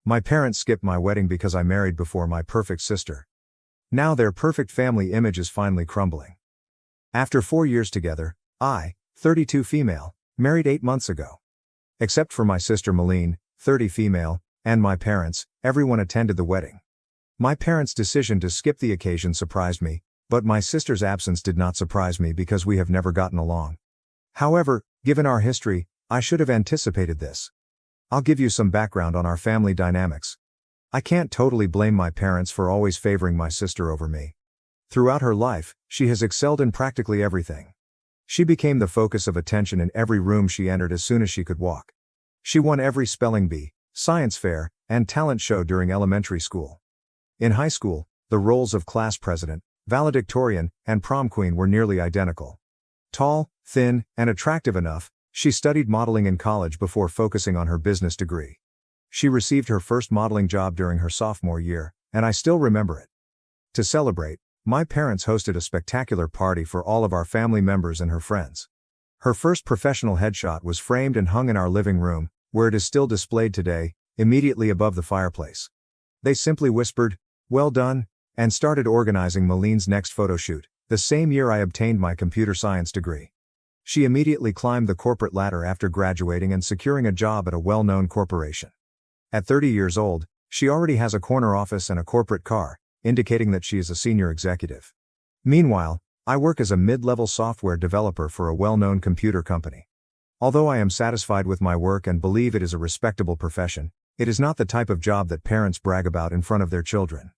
My parents skipped my wedding because I married before my perfect sister. Now their perfect family image is finally crumbling. After 4 years together, I, 32 female, married 8 months ago. Except for my sister Malene, 30 female, and my parents, everyone attended the wedding. My parents' decision to skip the occasion surprised me, but my sister's absence did not surprise me because we have never gotten along. However, given our history, I should have anticipated this. I'll give you some background on our family dynamics. I can't totally blame my parents for always favoring my sister over me. Throughout her life, she has excelled in practically everything. She became the focus of attention in every room she entered as soon as she could walk. She won every spelling bee, science fair, and talent show during elementary school. In high school, the roles of class president, valedictorian, and prom queen were nearly identical. Tall, thin, and attractive enough, she studied modeling in college before focusing on her business degree. She received her first modeling job during her sophomore year, and I still remember it. To celebrate, my parents hosted a spectacular party for all of our family members and her friends. Her first professional headshot was framed and hung in our living room, where it is still displayed today, immediately above the fireplace. They simply whispered, "Well done," and started organizing Malene's next photo shoot, the same year I obtained my computer science degree. She immediately climbed the corporate ladder after graduating and securing a job at a well-known corporation. At 30 years old, she already has a corner office and a corporate car, indicating that she is a senior executive. Meanwhile, I work as a mid-level software developer for a well-known computer company. Although I am satisfied with my work and believe it is a respectable profession, it is not the type of job that parents brag about in front of their children.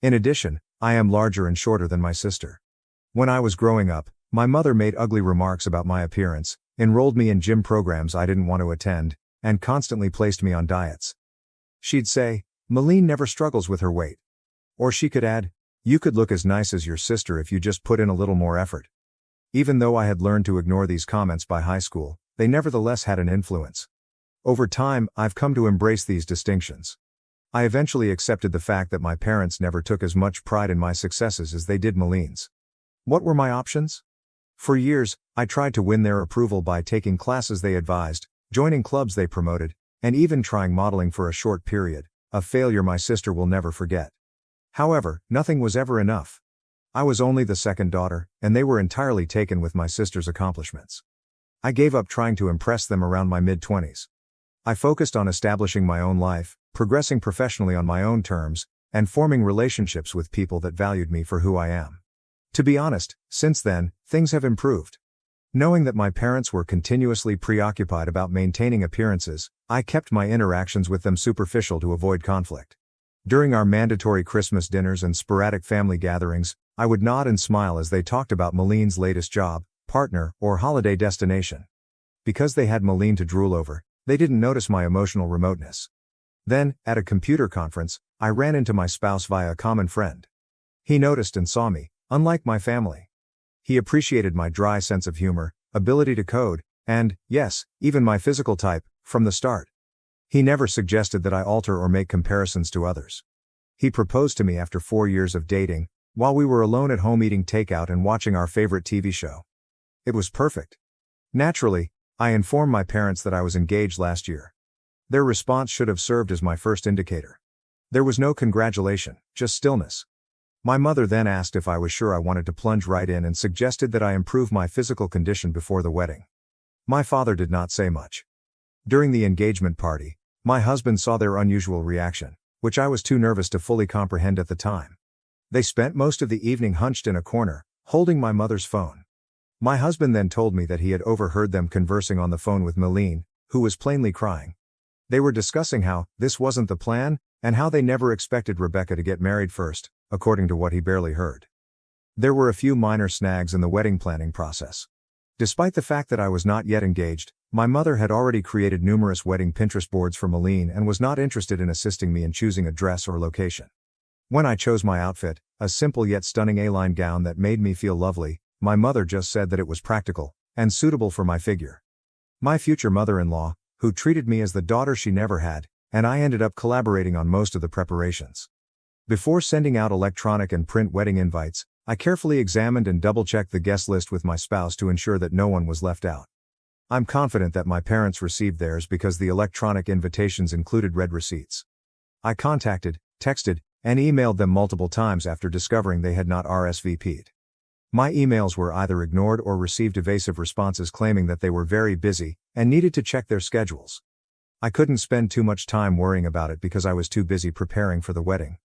In addition, I am larger and shorter than my sister. When I was growing up, my mother made ugly remarks about my appearance, enrolled me in gym programs I didn't want to attend, and constantly placed me on diets. She'd say, "Malene never struggles with her weight." Or she could add, "You could look as nice as your sister if you just put in a little more effort." Even though I had learned to ignore these comments by high school, they nevertheless had an influence. Over time, I've come to embrace these distinctions. I eventually accepted the fact that my parents never took as much pride in my successes as they did Malene's. What were my options? For years, I tried to win their approval by taking classes they advised, joining clubs they promoted, and even trying modeling for a short period, a failure my sister will never forget. However, nothing was ever enough. I was only the second daughter, and they were entirely taken with my sister's accomplishments. I gave up trying to impress them around my mid-20s. I focused on establishing my own life, progressing professionally on my own terms, and forming relationships with people that valued me for who I am. To be honest, since then, things have improved. Knowing that my parents were continuously preoccupied about maintaining appearances, I kept my interactions with them superficial to avoid conflict. During our mandatory Christmas dinners and sporadic family gatherings, I would nod and smile as they talked about Malene's latest job, partner, or holiday destination. Because they had Malene to drool over, they didn't notice my emotional remoteness. Then, at a computer conference, I ran into my spouse via a common friend. He noticed and saw me, unlike my family. He appreciated my dry sense of humor, ability to code, and, yes, even my physical type, from the start. He never suggested that I alter or make comparisons to others. He proposed to me after 4 years of dating, while we were alone at home eating takeout and watching our favorite TV show. It was perfect. Naturally, I informed my parents that I was engaged last year. Their response should have served as my first indicator. There was no congratulation, just stillness. My mother then asked if I was sure I wanted to plunge right in and suggested that I improve my physical condition before the wedding. My father did not say much. During the engagement party, my husband saw their unusual reaction, which I was too nervous to fully comprehend at the time. They spent most of the evening hunched in a corner, holding my mother's phone. My husband then told me that he had overheard them conversing on the phone with Malene, who was plainly crying. They were discussing how this wasn't the plan, and how they never expected Rebecca to get married first, according to what he barely heard. There were a few minor snags in the wedding planning process. Despite the fact that I was not yet engaged, my mother had already created numerous wedding Pinterest boards for Malene and was not interested in assisting me in choosing a dress or location. When I chose my outfit, a simple yet stunning A-line gown that made me feel lovely, my mother just said that it was practical and suitable for my figure. My future mother-in-law, who treated me as the daughter she never had, and I ended up collaborating on most of the preparations. Before sending out electronic and print wedding invites, I carefully examined and double-checked the guest list with my spouse to ensure that no one was left out. I'm confident that my parents received theirs because the electronic invitations included red receipts. I contacted, texted, and emailed them multiple times after discovering they had not RSVP'd. My emails were either ignored or received evasive responses claiming that they were very busy and needed to check their schedules. I couldn't spend too much time worrying about it because I was too busy preparing for the wedding.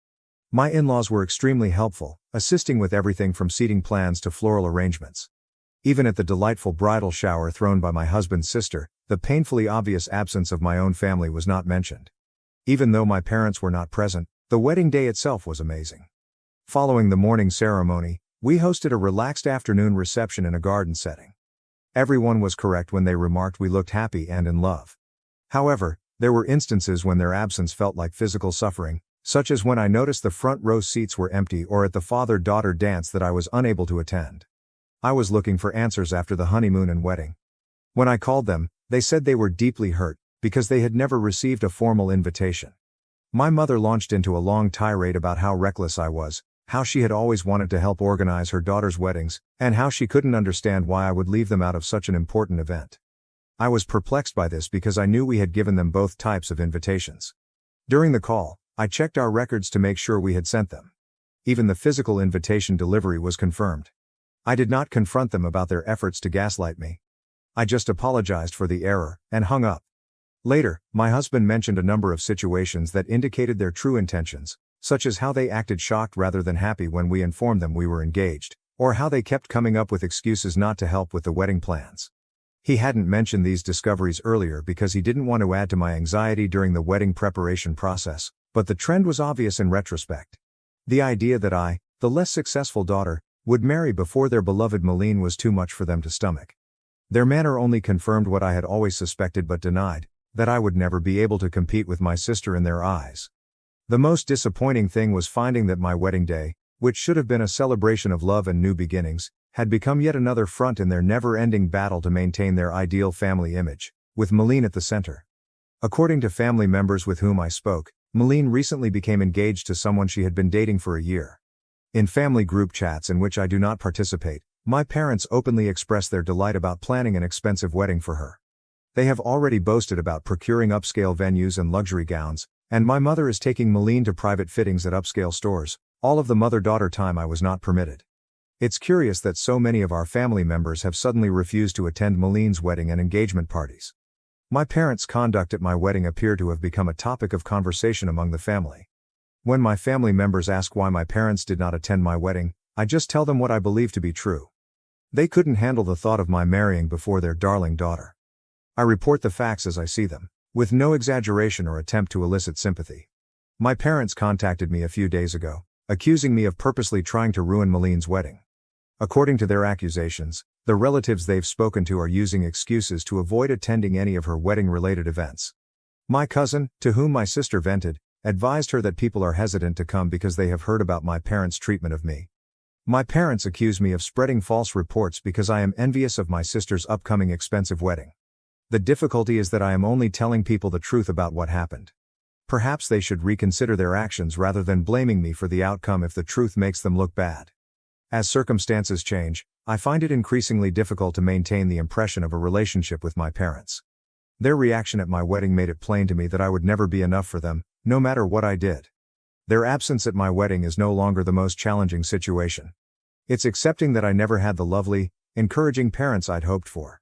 My in-laws were extremely helpful, assisting with everything from seating plans to floral arrangements. Even at the delightful bridal shower thrown by my husband's sister, the painfully obvious absence of my own family was not mentioned. Even though my parents were not present, the wedding day itself was amazing. Following the morning ceremony, we hosted a relaxed afternoon reception in a garden setting. Everyone was correct when they remarked we looked happy and in love. However, there were instances when their absence felt like physical suffering, such as when I noticed the front row seats were empty or at the father-daughter dance that I was unable to attend. I was looking for answers after the honeymoon and wedding. When I called them, they said they were deeply hurt because they had never received a formal invitation. My mother launched into a long tirade about how reckless I was, how she had always wanted to help organize her daughter's weddings, and how she couldn't understand why I would leave them out of such an important event. I was perplexed by this because I knew we had given them both types of invitations. During the call, I checked our records to make sure we had sent them. Even the physical invitation delivery was confirmed. I did not confront them about their efforts to gaslight me. I just apologized for the error and hung up. Later, my husband mentioned a number of situations that indicated their true intentions, such as how they acted shocked rather than happy when we informed them we were engaged, or how they kept coming up with excuses not to help with the wedding plans. He hadn't mentioned these discoveries earlier because he didn't want to add to my anxiety during the wedding preparation process, but the trend was obvious in retrospect. The idea that I, the less successful daughter, would marry before their beloved Malene was too much for them to stomach. Their manner only confirmed what I had always suspected but denied, that I would never be able to compete with my sister in their eyes. The most disappointing thing was finding that my wedding day, which should have been a celebration of love and new beginnings, had become yet another front in their never-ending battle to maintain their ideal family image, with Malene at the center. According to family members with whom I spoke, Malene recently became engaged to someone she had been dating for a year. In family group chats in which I do not participate, my parents openly express their delight about planning an expensive wedding for her. They have already boasted about procuring upscale venues and luxury gowns, and my mother is taking Malene to private fittings at upscale stores, all of the mother-daughter time I was not permitted. It's curious that so many of our family members have suddenly refused to attend Malene's wedding and engagement parties. My parents' conduct at my wedding appeared to have become a topic of conversation among the family. When my family members ask why my parents did not attend my wedding, I just tell them what I believe to be true. They couldn't handle the thought of my marrying before their darling daughter. I report the facts as I see them, with no exaggeration or attempt to elicit sympathy. My parents contacted me a few days ago, accusing me of purposely trying to ruin Malene's wedding. According to their accusations, the relatives they've spoken to are using excuses to avoid attending any of her wedding-related events. My cousin, to whom my sister vented, advised her that people are hesitant to come because they have heard about my parents' treatment of me. My parents accuse me of spreading false reports because I am envious of my sister's upcoming expensive wedding. The difficulty is that I am only telling people the truth about what happened. Perhaps they should reconsider their actions rather than blaming me for the outcome if the truth makes them look bad. As circumstances change, I find it increasingly difficult to maintain the impression of a relationship with my parents. Their reaction at my wedding made it plain to me that I would never be enough for them, no matter what I did. Their absence at my wedding is no longer the most challenging situation. It's accepting that I never had the lovely, encouraging parents I'd hoped for.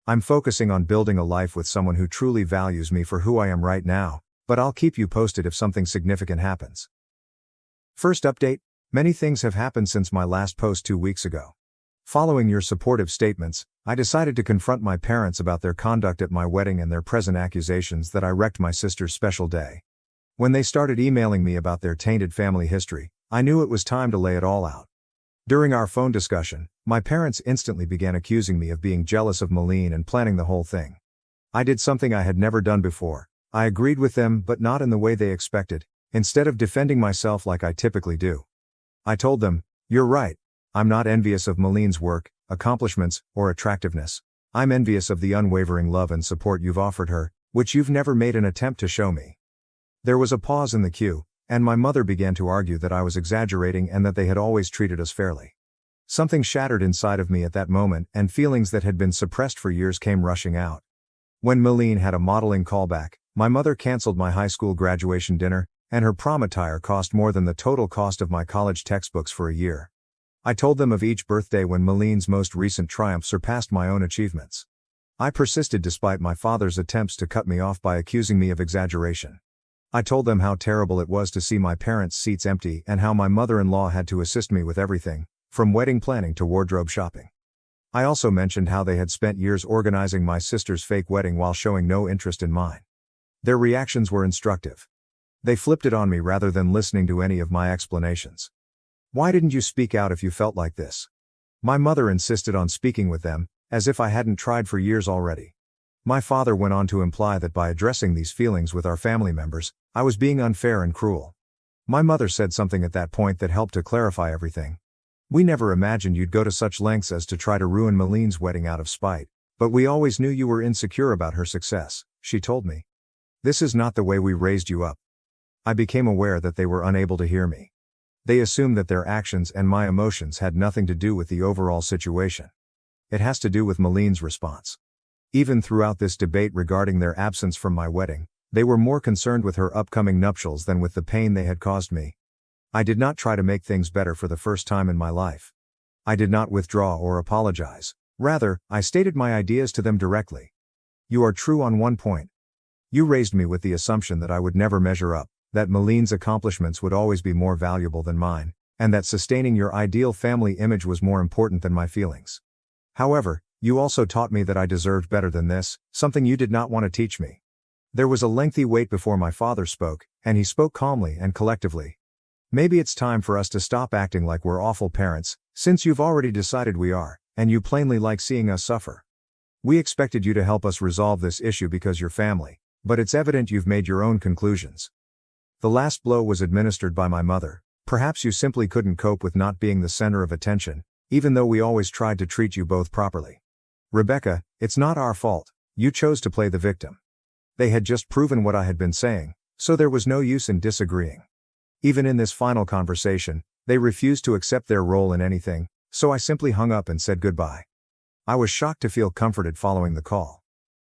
I'm focusing on building a life with someone who truly values me for who I am right now, but I'll keep you posted if something significant happens. First update: many things have happened since my last post 2 weeks ago. Following your supportive statements, I decided to confront my parents about their conduct at my wedding and their present accusations that I wrecked my sister's special day. When they started emailing me about their tainted family history, I knew it was time to lay it all out. During our phone discussion, my parents instantly began accusing me of being jealous of Malene and planning the whole thing. I did something I had never done before. I agreed with them, but not in the way they expected, instead of defending myself like I typically do. I told them, "You're right. I'm not envious of Malene's work, accomplishments, or attractiveness. I'm envious of the unwavering love and support you've offered her, which you've never made an attempt to show me." There was a pause in the queue, and my mother began to argue that I was exaggerating and that they had always treated us fairly. Something shattered inside of me at that moment, and feelings that had been suppressed for years came rushing out. When Malene had a modeling callback, my mother canceled my high school graduation dinner, and her prom attire cost more than the total cost of my college textbooks for a year. I told them of each birthday when Maline's most recent triumph surpassed my own achievements. I persisted despite my father's attempts to cut me off by accusing me of exaggeration. I told them how terrible it was to see my parents' seats empty and how my mother-in-law had to assist me with everything, from wedding planning to wardrobe shopping. I also mentioned how they had spent years organizing my sister's fake wedding while showing no interest in mine. Their reactions were instructive. They flipped it on me rather than listening to any of my explanations. Why didn't you speak out if you felt like this? My mother insisted on speaking with them, as if I hadn't tried for years already. My father went on to imply that by addressing these feelings with our family members, I was being unfair and cruel. My mother said something at that point that helped to clarify everything. We never imagined you'd go to such lengths as to try to ruin Maline's wedding out of spite, but we always knew you were insecure about her success, she told me. This is not the way we raised you up. I became aware that they were unable to hear me. They assumed that their actions and my emotions had nothing to do with the overall situation. It has to do with Maline's response. Even throughout this debate regarding their absence from my wedding, they were more concerned with her upcoming nuptials than with the pain they had caused me. I did not try to make things better for the first time in my life. I did not withdraw or apologize. Rather, I stated my ideas to them directly. You are true on one point. You raised me with the assumption that I would never measure up, that Maline's accomplishments would always be more valuable than mine, and that sustaining your ideal family image was more important than my feelings. However, you also taught me that I deserved better than this, something you did not want to teach me. There was a lengthy wait before my father spoke, and he spoke calmly and collectively. Maybe it's time for us to stop acting like we're awful parents, since you've already decided we are, and you plainly like seeing us suffer. We expected you to help us resolve this issue because you're family, but it's evident you've made your own conclusions. The last blow was administered by my mother. Perhaps you simply couldn't cope with not being the center of attention, even though we always tried to treat you both properly. Rebecca, it's not our fault. You chose to play the victim. They had just proven what I had been saying, so there was no use in disagreeing. Even in this final conversation, they refused to accept their role in anything, so I simply hung up and said goodbye. I was shocked to feel comforted following the call.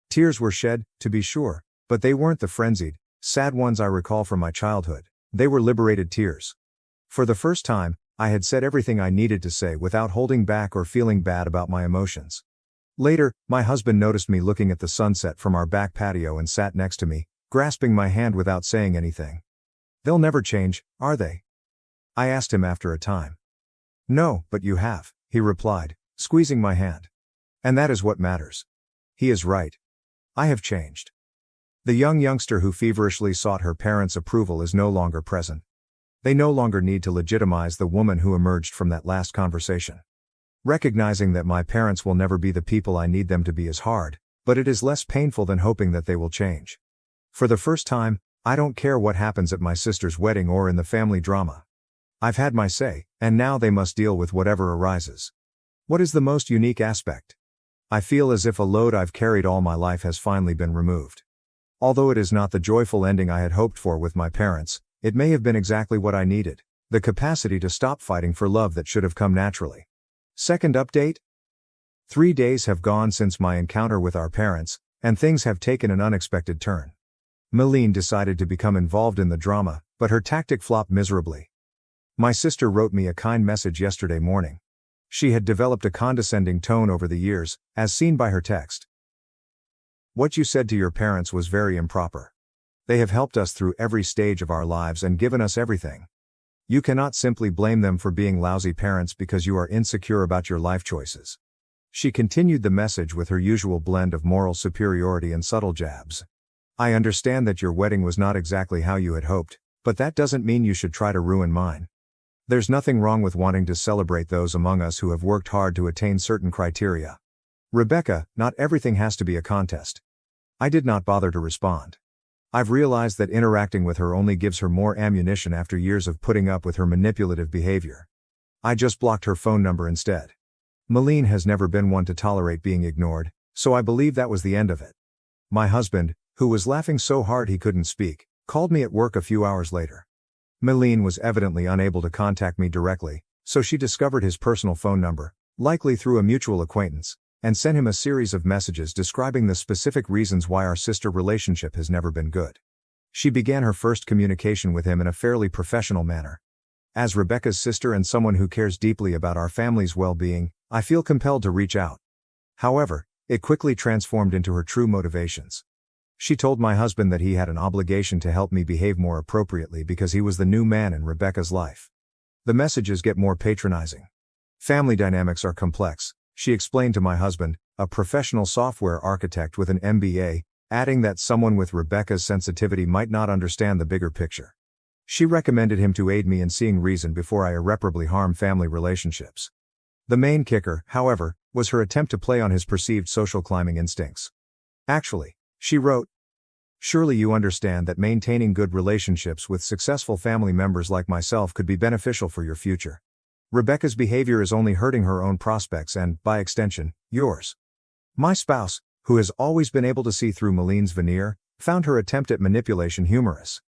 Tears were shed, to be sure, but they weren't the frenzied, sad ones I recall from my childhood. They were liberated tears. For the first time, I had said everything I needed to say without holding back or feeling bad about my emotions. Later, my husband noticed me looking at the sunset from our back patio and sat next to me, grasping my hand without saying anything. They'll never change, are they? I asked him after a time. No, but you have, he replied, squeezing my hand. And that is what matters. He is right. I have changed. The youngster who feverishly sought her parents' approval is no longer present. They no longer need to legitimize the woman who emerged from that last conversation. Recognizing that my parents will never be the people I need them to be is hard, but it is less painful than hoping that they will change. For the first time, I don't care what happens at my sister's wedding or in the family drama. I've had my say, and now they must deal with whatever arises. What is the most unique aspect? I feel as if a load I've carried all my life has finally been removed. Although it is not the joyful ending I had hoped for with my parents, it may have been exactly what I needed, the capacity to stop fighting for love that should have come naturally. Second update? 3 days have gone since my encounter with our parents, and things have taken an unexpected turn. Maline decided to become involved in the drama, but her tactic flopped miserably. My sister wrote me a kind message yesterday morning. She had developed a condescending tone over the years, as seen by her text. What you said to your parents was very improper. They have helped us through every stage of our lives and given us everything. You cannot simply blame them for being lousy parents because you are insecure about your life choices. She continued the message with her usual blend of moral superiority and subtle jabs. I understand that your wedding was not exactly how you had hoped, but that doesn't mean you should try to ruin mine. There's nothing wrong with wanting to celebrate those among us who have worked hard to attain certain criteria. Rebecca, not everything has to be a contest. I did not bother to respond. I've realized that interacting with her only gives her more ammunition after years of putting up with her manipulative behavior. I just blocked her phone number instead. Maline has never been one to tolerate being ignored, so I believe that was the end of it. My husband, who was laughing so hard he couldn't speak, called me at work a few hours later. Maline was evidently unable to contact me directly, so she discovered his personal phone number, likely through a mutual acquaintance, and sent him a series of messages describing the specific reasons why our sister relationship has never been good. She began her first communication with him in a fairly professional manner. As Rebecca's sister and someone who cares deeply about our family's well-being, I feel compelled to reach out. However, it quickly transformed into her true motivations. She told my husband that he had an obligation to help me behave more appropriately because he was the new man in Rebecca's life. The messages get more patronizing. Family dynamics are complex, she explained to my husband, a professional software architect with an MBA, adding that someone with Rebecca's sensitivity might not understand the bigger picture. She recommended him to aid me in seeing reason before I irreparably harm family relationships. The main kicker, however, was her attempt to play on his perceived social climbing instincts. Actually, she wrote, "Surely you understand that maintaining good relationships with successful family members like myself could be beneficial for your future. Rebecca's behavior is only hurting her own prospects and, by extension, yours." My spouse, who has always been able to see through Maline's veneer, found her attempt at manipulation humorous.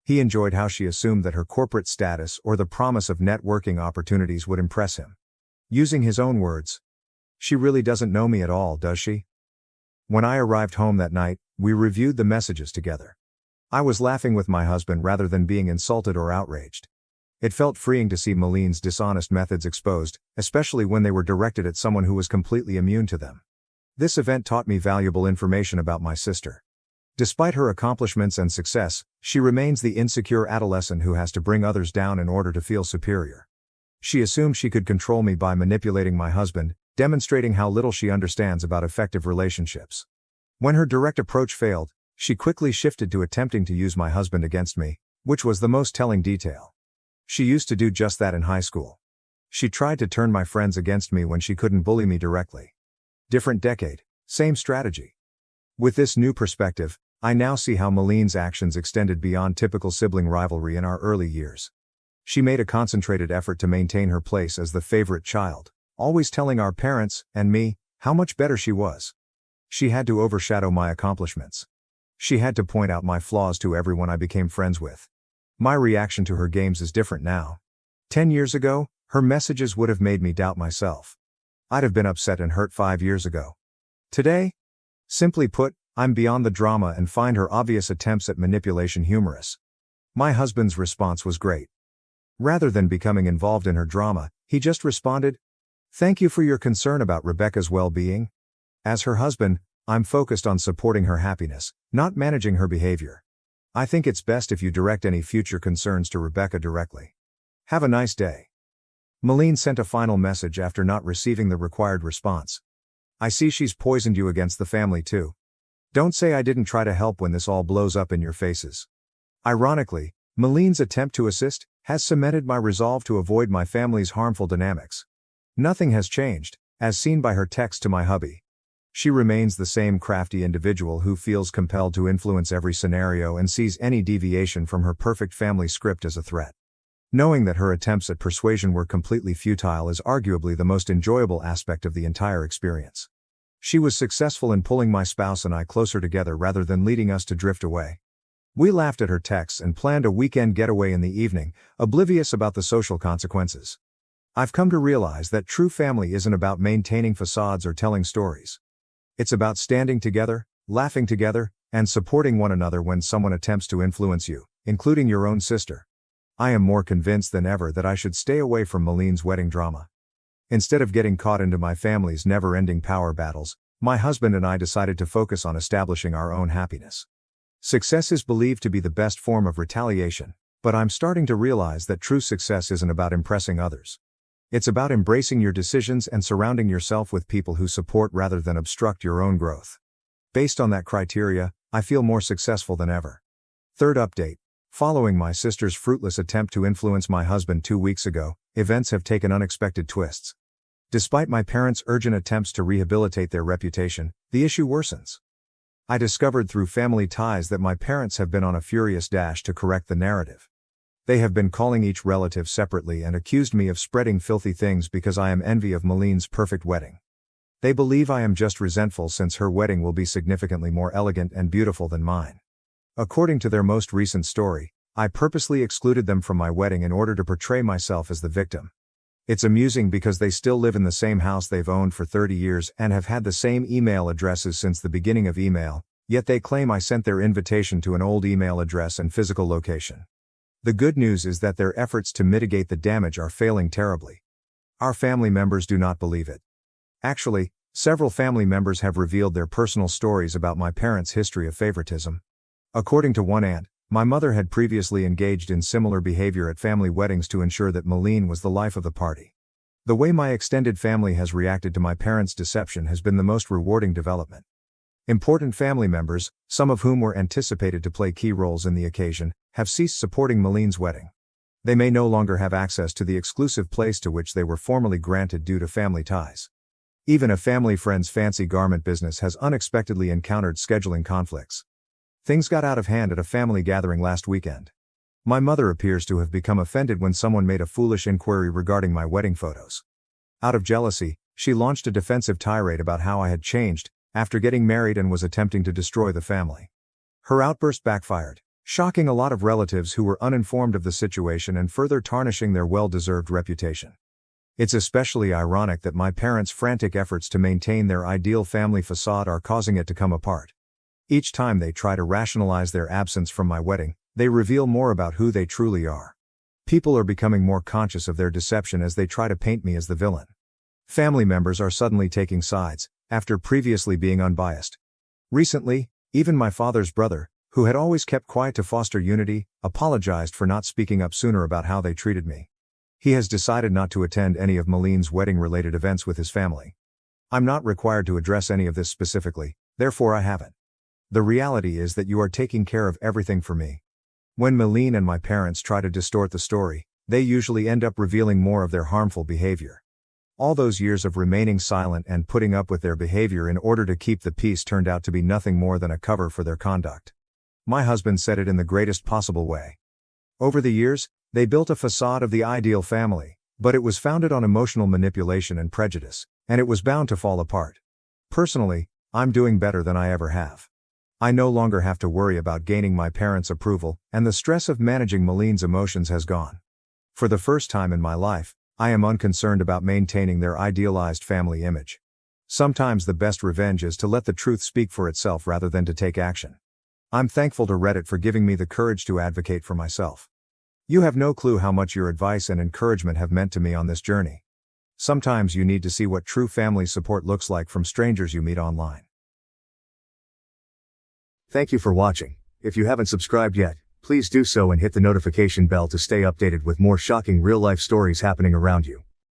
He enjoyed how she assumed that her corporate status or the promise of networking opportunities would impress him. Using his own words, "She really doesn't know me at all, does she?" When I arrived home that night, we reviewed the messages together. I was laughing with my husband rather than being insulted or outraged. It felt freeing to see Maline's dishonest methods exposed, especially when they were directed at someone who was completely immune to them. This event taught me valuable information about my sister. Despite her accomplishments and success, she remains the insecure adolescent who has to bring others down in order to feel superior. She assumed she could control me by manipulating my husband, demonstrating how little she understands about effective relationships. When her direct approach failed, she quickly shifted to attempting to use my husband against me, which was the most telling detail. She used to do just that in high school. She tried to turn my friends against me when she couldn't bully me directly. Different decade, same strategy. With this new perspective, I now see how Maline's actions extended beyond typical sibling rivalry in our early years. She made a concentrated effort to maintain her place as the favorite child, always telling our parents, and me, how much better she was. She had to overshadow my accomplishments. She had to point out my flaws to everyone I became friends with. My reaction to her games is different now. 10 years ago, her messages would have made me doubt myself. I'd have been upset and hurt 5 years ago. Today? Simply put, I'm beyond the drama and find her obvious attempts at manipulation humorous. My husband's response was great. Rather than becoming involved in her drama, he just responded, "Thank you for your concern about Rebecca's well-being. As her husband, I'm focused on supporting her happiness, not managing her behavior. I think it's best if you direct any future concerns to Rebecca directly. Have a nice day." Maline sent a final message after not receiving the required response. "I see she's poisoned you against the family too. Don't say I didn't try to help when this all blows up in your faces." Ironically, Maline's attempt to assist has cemented my resolve to avoid my family's harmful dynamics. Nothing has changed, as seen by her text to my hubby. She remains the same crafty individual who feels compelled to influence every scenario and sees any deviation from her perfect family script as a threat. Knowing that her attempts at persuasion were completely futile is arguably the most enjoyable aspect of the entire experience. She was successful in pulling my spouse and I closer together rather than leading us to drift away. We laughed at her texts and planned a weekend getaway in the evening, oblivious about the social consequences. I've come to realize that true family isn't about maintaining facades or telling stories. It's about standing together, laughing together, and supporting one another when someone attempts to influence you, including your own sister. I am more convinced than ever that I should stay away from Maline's wedding drama. Instead of getting caught into my family's never-ending power battles, my husband and I decided to focus on establishing our own happiness. Success is believed to be the best form of retaliation, but I'm starting to realize that true success isn't about impressing others. It's about embracing your decisions and surrounding yourself with people who support rather than obstruct your own growth. Based on that criteria, I feel more successful than ever. Third update. Following my sister's fruitless attempt to influence my husband 2 weeks ago, events have taken unexpected twists. Despite my parents' urgent attempts to rehabilitate their reputation, the issue worsens. I discovered through family ties that my parents have been on a furious dash to correct the narrative. They have been calling each relative separately and accused me of spreading filthy things because I am envy of Maline's perfect wedding. They believe I am just resentful since her wedding will be significantly more elegant and beautiful than mine. According to their most recent story, I purposely excluded them from my wedding in order to portray myself as the victim. It's amusing because they still live in the same house they've owned for 30 years and have had the same email addresses since the beginning of email, Yet they claim I sent their invitation to an old email address and physical location. The good news is that their efforts to mitigate the damage are failing terribly. Our family members do not believe it. Actually, several family members have revealed their personal stories about my parents' history of favoritism. According to one aunt, my mother had previously engaged in similar behavior at family weddings to ensure that Malene was the life of the party. The way my extended family has reacted to my parents' deception has been the most rewarding development. Important family members, some of whom were anticipated to play key roles in the occasion, have ceased supporting Malene's wedding. They may no longer have access to the exclusive place to which they were formerly granted due to family ties. Even a family friend's fancy garment business has unexpectedly encountered scheduling conflicts. Things got out of hand at a family gathering last weekend. My mother appears to have become offended when someone made a foolish inquiry regarding my wedding photos. Out of jealousy, she launched a defensive tirade about how I had changed after getting married and was attempting to destroy the family. Her outburst backfired, shocking a lot of relatives who were uninformed of the situation and further tarnishing their well-deserved reputation. It's especially ironic that my parents' frantic efforts to maintain their ideal family facade are causing it to come apart. Each time they try to rationalize their absence from my wedding, they reveal more about who they truly are. People are becoming more conscious of their deception as they try to paint me as the villain. Family members are suddenly taking sides, after previously being unbiased. Recently, even my father's brother, who had always kept quiet to foster unity, apologized for not speaking up sooner about how they treated me. He has decided not to attend any of Malene's wedding-related events with his family. I'm not required to address any of this specifically, therefore I haven't. The reality is that you are taking care of everything for me. When Malene and my parents try to distort the story, they usually end up revealing more of their harmful behavior. All those years of remaining silent and putting up with their behavior in order to keep the peace turned out to be nothing more than a cover for their conduct. My husband said it in the greatest possible way. Over the years, they built a facade of the ideal family, but it was founded on emotional manipulation and prejudice, and it was bound to fall apart. Personally, I'm doing better than I ever have. I no longer have to worry about gaining my parents' approval, and the stress of managing Malene's emotions has gone. For the first time in my life, I am unconcerned about maintaining their idealized family image. Sometimes the best revenge is to let the truth speak for itself rather than to take action. I'm thankful to Reddit for giving me the courage to advocate for myself. You have no clue how much your advice and encouragement have meant to me on this journey. Sometimes you need to see what true family support looks like from strangers you meet online. Thank you for watching. If you haven't subscribed yet, please do so and hit the notification bell to stay updated with more shocking real-life stories happening around you.